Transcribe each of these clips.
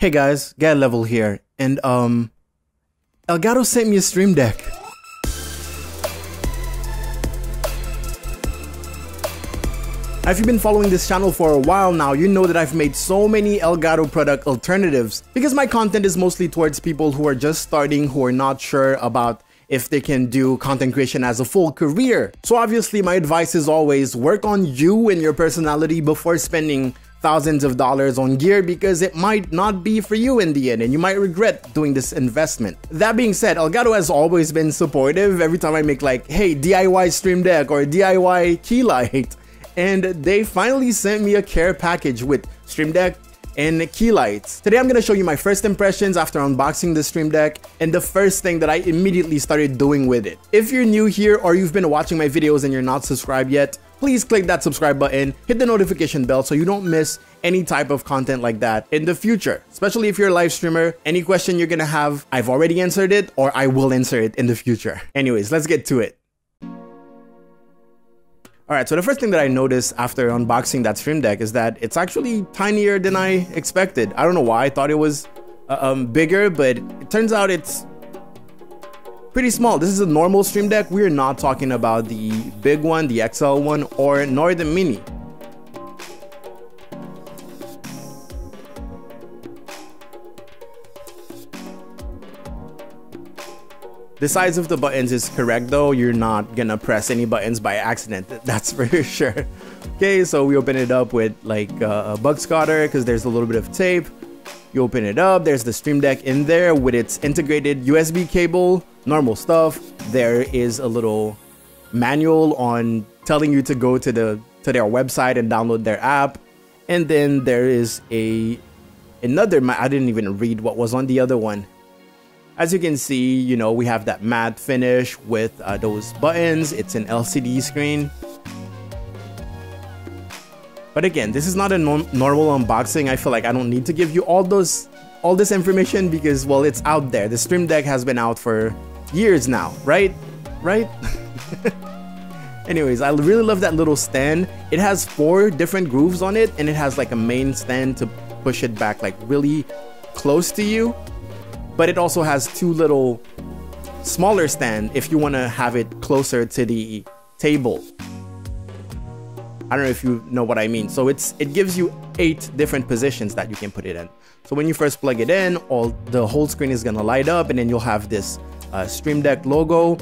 Hey guys, Get Level here, and Elgato sent me a Stream Deck. If you've been following this channel for a while now, you know that I've made so many Elgato product alternatives because my content is mostly towards people who are just starting, who are not sure about if they can do content creation as a full career. So obviously my advice is always work on you and your personality before spending thousands of dollars on gear, because it might not be for you in the end and you might regret doing this investment. That being said, Elgato has always been supportive every time I make like, hey, DIY Stream Deck or DIY key light. And they finally sent me a care package with Stream Deck and key lights. Today I'm going to show you my first impressions after unboxing the Stream Deck and the first thing that I immediately started doing with it. If you're new here or you've been watching my videos and you're not subscribed yet, please click that subscribe button, hit the notification bell so you don't miss any type of content like that in the future. Especially if you're a live streamer, any question you're gonna have, I've already answered it or I will answer it in the future. Anyways, let's get to it. Alright, so the first thing that I noticed after unboxing that Stream Deck is that it's actually tinier than I expected. I don't know why, I thought it was bigger, but it turns out it's pretty small. This is a normal Stream Deck. We're not talking about the big one, the XL one, or nor the mini. The size of the buttons is correct though. You're not gonna press any buttons by accident, that's for sure. Okay, so we open it up with like a bug scotter because there's a little bit of tape. You open it up, there's the Stream Deck in there with its integrated USB cable, normal stuff. There is a little manual on telling you to go to their website and download their app. And then there is another, I didn't even read what was on the other one. As you can see, you know, we have that matte finish with those buttons. It's an LCD screen. But again, this is not a normal unboxing. I feel like I don't need to give you all this information because, well, it's out there. The Stream Deck has been out for years now, right? Anyways, I really love that little stand. It has 4 different grooves on it, and it has like a main stand to push it back like really close to you. But it also has 2 little smaller stand if you want to have it closer to the table. I don't know if you know what I mean. So it gives you 8 different positions that you can put it in. So when you first plug it in, the whole screen is gonna light up, and then you'll have this Stream Deck logo.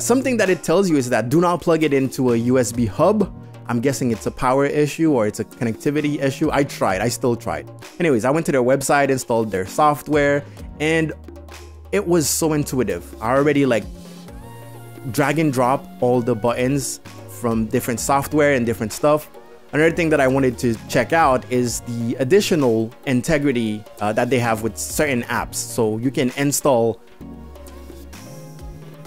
Something that it tells you is that do not plug it into a USB hub. I'm guessing it's a power issue or it's a connectivity issue. I still tried. Anyways, I went to their website, installed their software, and it was so intuitive. I already like drag and drop all the buttons from different software and different stuff. Another thing that I wanted to check out is the additional integrity that they have with certain apps. So you can install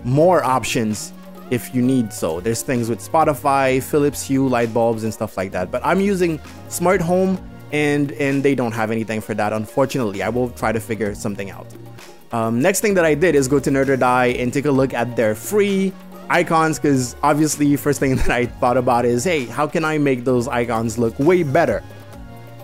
more options if you need so. There's things with Spotify, Philips Hue light bulbs and stuff like that. But I'm using Smart Home and they don't have anything for that, unfortunately. I will try to figure something out. Next thing that I did is go to Nerd or Die and take a look at their free icons, because obviously first thing that I thought about is, hey, how can I make those icons look way better?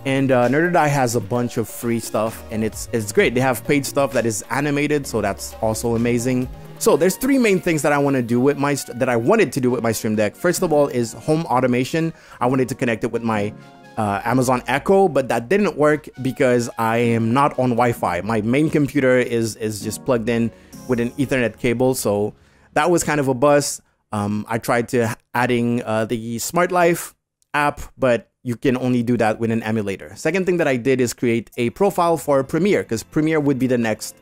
And Nerd or Die has a bunch of free stuff, and it's great. They have paid stuff that is animated, so that's also amazing. So there's 3 main things that I wanted to do with my Stream Deck. First of all is home automation. I wanted to connect it with my Amazon Echo, but that didn't work because I am not on Wi-Fi. My main computer is just plugged in with an Ethernet cable, so that was kind of a bust. I tried to adding the Smart Life app, but you can only do that with an emulator. Second thing that I did is create a profile for Premiere, because Premiere would be the next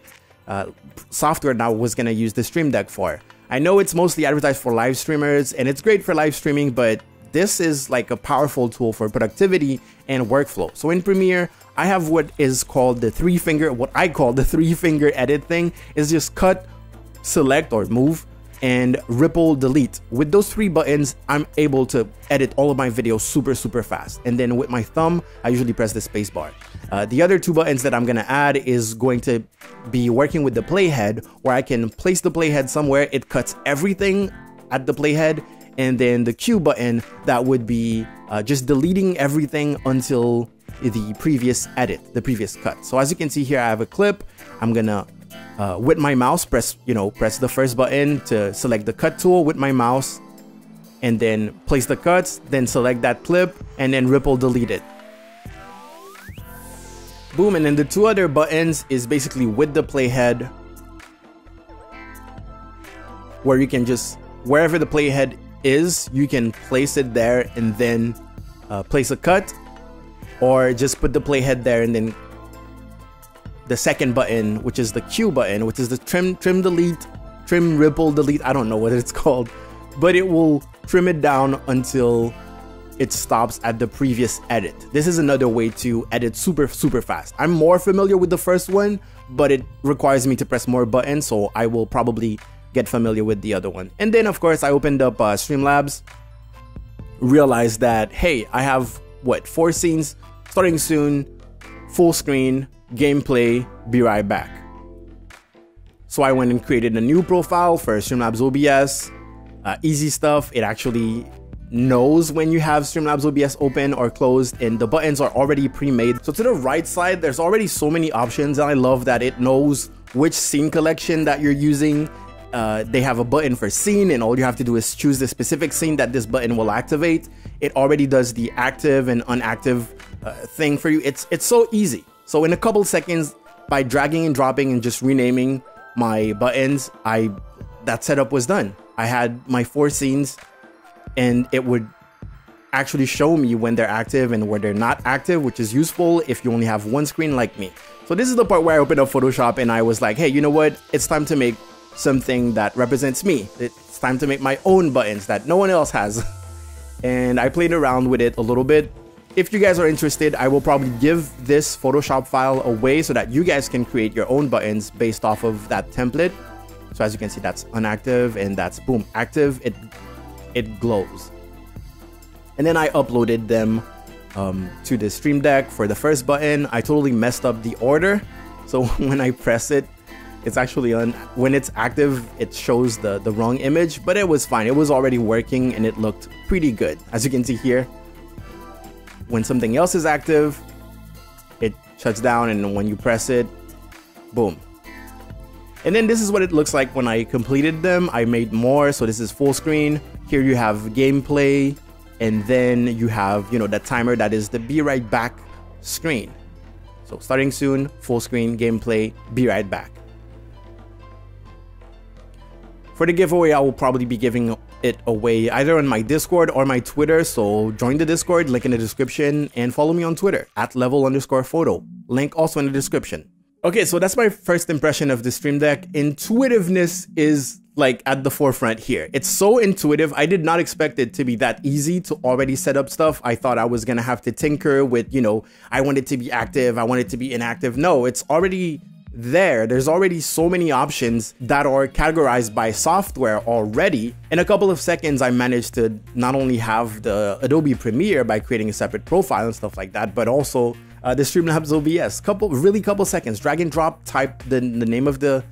software that I was gonna use the Stream Deck for. I know it's mostly advertised for live streamers, and it's great for live streaming, but this is like a powerful tool for productivity and workflow. So in Premiere, I have what is called the what I call the 3-finger edit thing. Is just cut, select or move, and ripple delete. With those 3 buttons, I'm able to edit all of my videos super fast. And then with my thumb, I usually press the space bar. The other 2 buttons that I'm gonna add is going to be working with the playhead, where I can place the playhead somewhere. It cuts everything at the playhead, and then the Q button, that would be just deleting everything until the previous edit, the previous cut. So as you can see here, I have a clip. I'm gonna with my mouse press the first button to select the cut tool with my mouse, and then place the cuts, then select that clip, and then ripple delete it. Boom. And then the two other buttons is basically with the playhead, where you can just, wherever the playhead is, you can place it there and then place a cut, or just put the playhead there and then the second button, which is the Q button, which is the trim delete, trim ripple delete, I don't know what it's called, but it will trim it down until it stops at the previous edit. This is another way to edit super fast. I'm more familiar with the first one, but it requires me to press more buttons, so I will probably get familiar with the other one. And then of course I opened up Streamlabs, realized that, hey, I have what, 4 scenes starting soon, full screen, gameplay, be right back. So I went and created a new profile for Streamlabs OBS. Easy stuff. It actually knows when you have Streamlabs OBS open or closed, and the buttons are already pre-made. So to the right side, there's already so many options, and I love that it knows which scene collection that you're using. They have a button for scene, and all you have to do is choose the specific scene that this button will activate. It already does the active and inactive thing for you. It's so easy. So in a couple seconds, by dragging and dropping and just renaming my buttons, that setup was done. I had my 4 scenes, and it would actually show me when they're active and where they're not active, which is useful if you only have one screen like me. So this is the part where I opened up Photoshop and I was like, hey, you know what? It's time to make something that represents me. It's time to make my own buttons that no one else has. And I played around with it a little bit. If you guys are interested, I will probably give this Photoshop file away so that you guys can create your own buttons based off of that template. So as you can see, that's inactive, and that's boom, active. It glows. And then I uploaded them to the Stream Deck. For the first button, I totally messed up the order. So when I press it, it's actually when it's active, it shows the wrong image, but it was fine. It was already working and it looked pretty good. As you can see here, when something else is active, it shuts down, and when you press it, boom. And then this is what it looks like when I completed them. I made more, so this is full screen. Here you have gameplay, and then you have, that timer that is the be right back screen. So starting soon, full screen, gameplay, be right back. For the giveaway, I will probably be giving it away either on my Discord or my Twitter, so join the Discord, link in the description, and follow me on Twitter at @level_photo. Link also in the description. Okay, so that's my first impression of the Stream Deck. Intuitiveness is like at the forefront here. It's so intuitive. I did not expect it to be that easy to already set up stuff. I thought I was gonna have to tinker with, I want it to be active, I want it to be inactive. No, it's already there. There's already so many options that are categorized by software already. In a couple of seconds, I managed to not only have the Adobe Premiere by creating a separate profile and stuff like that, but also the Streamlabs OBS. Couple seconds, drag and drop, type the name of the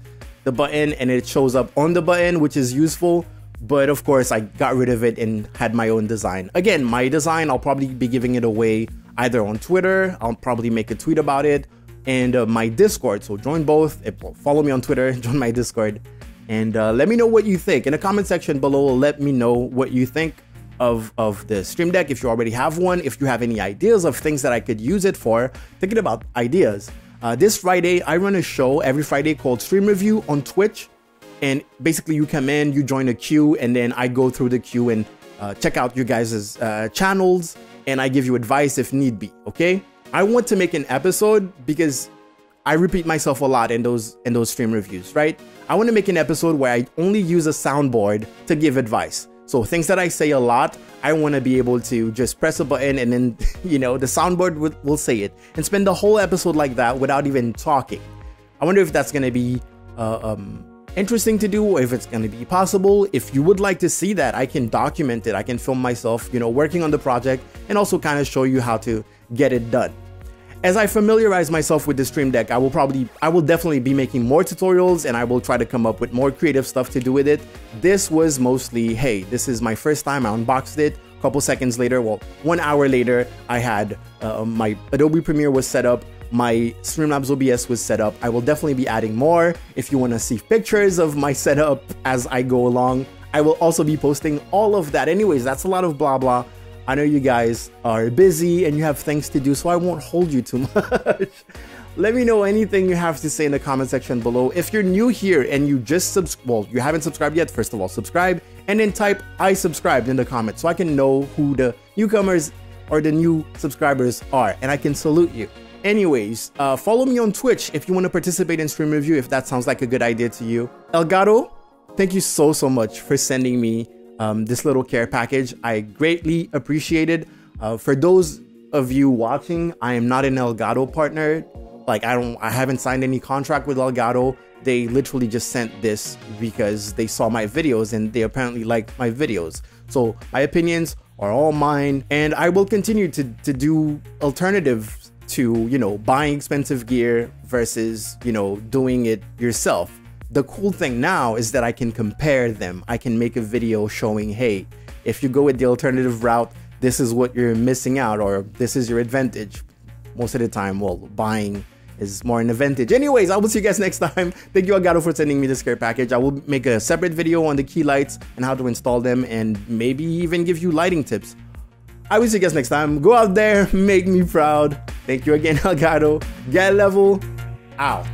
button, and it shows up on the button, which is useful. But of course, I got rid of it and had my own design. Again, my design, I'll probably be giving it away either on Twitter, I'll probably make a tweet about it, and my Discord. So join both. Follow me on Twitter, join my Discord, and let me know what you think in the comment section below. Let me know what you think of the Stream Deck, if you already have one, if you have any ideas of things that I could use it for. Thinking about ideas. This Friday, I run a show every Friday called Stream Review on Twitch, and basically you come in, you join a queue, and then I go through the queue and check out you guys' channels, and I give you advice if need be. Okay, I want to make an episode because I repeat myself a lot in those stream reviews, right? I want to make an episode where I only use a soundboard to give advice. So things that I say a lot, I want to be able to just press a button and then, the soundboard will say it, and spend the whole episode like that without even talking. I wonder if that's going to be interesting to do, or if it's going to be possible. If you would like to see that, I can document it. I can film myself, working on the project, and also kind of show you how to get it done. As I familiarize myself with the Stream Deck, I will definitely be making more tutorials, and I will try to come up with more creative stuff to do with it. This was mostly, hey, this is my first time, I unboxed it, A couple seconds later, well, 1 hour later, I had my Adobe Premiere was set up. My Streamlabs OBS was set up. I will definitely be adding more. If you want to see pictures of my setup as I go along, I will also be posting all of that. Anyways, that's a lot of blah blah. I know you guys are busy and you have things to do, so I won't hold you too much. Let me know anything you have to say in the comment section below. If you're new here and you just you haven't subscribed yet, first of all, subscribe and then type I subscribed in the comments so I can know who the newcomers or the new subscribers are and I can salute you. Anyways, follow me on Twitch if you want to participate in stream review, if that sounds like a good idea to you. Elgato, thank you so much for sending me this little care package. I greatly appreciate it. For those of you watching, I am not an Elgato partner. Like I haven't signed any contract with Elgato. They literally just sent this because they saw my videos and they apparently like my videos. So my opinions are all mine, and I will continue to do alternatives to, you know, buying expensive gear versus, you know, doing it yourself. The cool thing now is that I can compare them. I can make a video showing, hey, if you go with the alternative route, this is what you're missing out, or this is your advantage. Most of the time, well, buying is more an advantage. Anyways, I will see you guys next time. Thank you, Elgato, for sending me this care package. I will make a separate video on the key lights and how to install them, and maybe even give you lighting tips. I will see you guys next time. Go out there, make me proud. Thank you again, Elgato. Get level out.